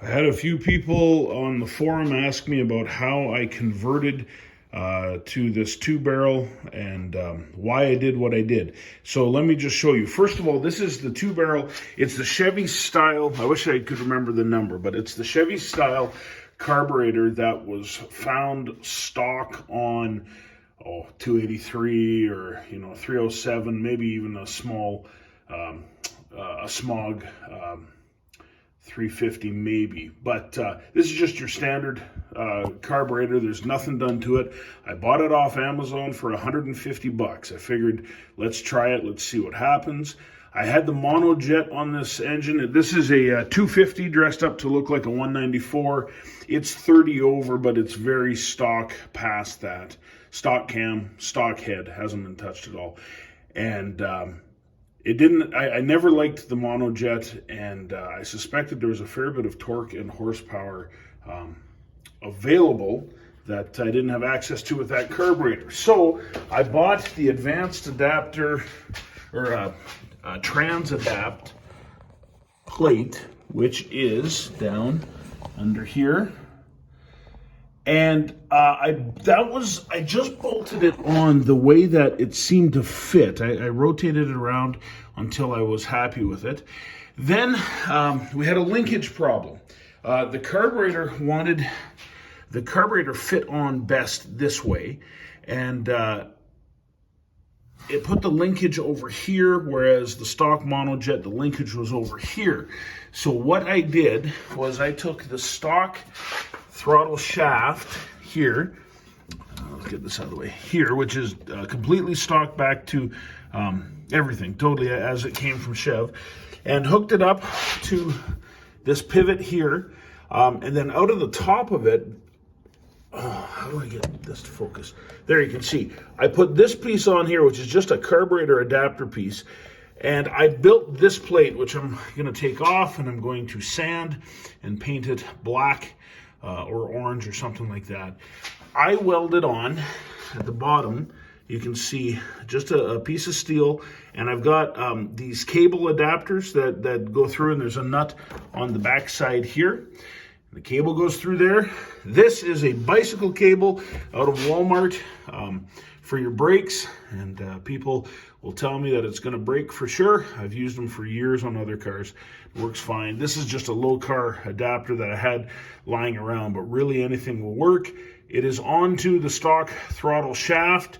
I had a few people on the forum ask me about how I converted to this 2-barrel and why I did what I did. So let me just show you. First of all, this is the 2-barrel. It's the Chevy style. I wish I could remember the number, but it's the Chevy style carburetor that was found stock on 283 or 307, maybe even a small a smog 350 maybe, but this is just your standard carburetor. There's nothing done to it. I bought it off Amazon for 150 bucks. I figured, let's try it, let's see what happens. I had the monojet on this engine. This is a 250 dressed up to look like a 194. It's 30 over, but it's very stock past that. Stock cam, stock head, hasn't been touched at all. And it didn't, I never liked the monojet, and I suspected there was a fair bit of torque and horsepower available that I didn't have access to with that carburetor. So I bought the advanced adapter, or tran-adapt plate, which is down under here. And I just bolted it on the way that it seemed to fit. I rotated it around until I was happy with it. Then we had a linkage problem. The carburetor fit on best this way, and it put the linkage over here, whereas the stock monojet, the linkage was over here. So what I did was I took the stock throttle shaft here, let's get this out of the way, here, which is completely stock back to everything, totally as it came from Chev, and hooked it up to this pivot here, and then out of the top of it, how do I get this to focus? There, you can see, I put this piece on here, which is just a carburetor adapter piece, and I built this plate, which I'm going to take off, and I'm going to sand and paint it black or orange or something like that. I welded on at the bottom, you can see just a piece of steel, and I've got these cable adapters that go through, and there's a nut on the back side here. The cable goes through there. This is a bicycle cable out of Walmart for your brakes, and people will tell me that it's going to break for sure. I've used them for years on other cars. It works fine. This is just a low car adapter that I had lying around, but really anything will work. It is onto the stock throttle shaft.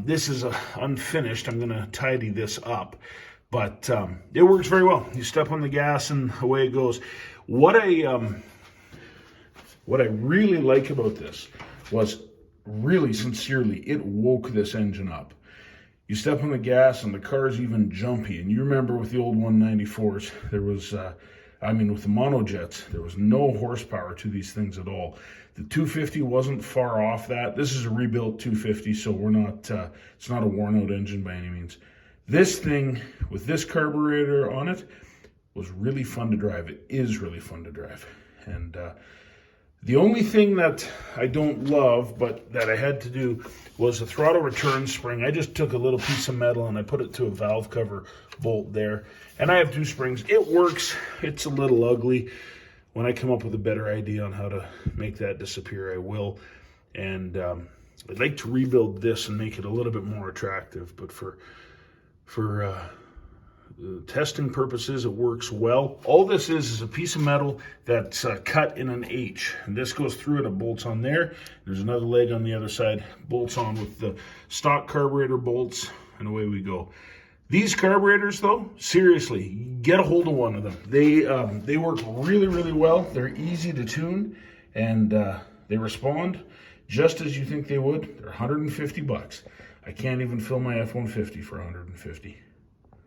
This is unfinished. I'm going to tidy this up, but it works very well. You step on the gas and away it goes. What I really like about this was, really sincerely, it woke this engine up. You step on the gas and the car's even jumpy. And you remember with the old 194s, there was, with the monojets, there was no horsepower to these things at all. The 250 wasn't far off that. This is a rebuilt 250, so we're not, it's not a worn out engine by any means. This thing with this carburetor on it was really fun to drive. It is really fun to drive. And the only thing that I don't love, but that I had to do, was the throttle return spring. I just took a little piece of metal and I put it to a valve cover bolt there. And I have 2 springs. It works. It's a little ugly. When I come up with a better idea on how to make that disappear, I will. And I'd like to rebuild this and make it a little bit more attractive. But for testing purposes, it works well. All this is a piece of metal that's cut in an H, and this goes through it. It bolts on there. There's another leg on the other side, bolts on with the stock carburetor bolts, and away we go. These carburetors, though, seriously, get a hold of one of them. They work really, really well. They're easy to tune, and they respond just as you think they would. They're 150 bucks. I can't even fill my F-150 for 150.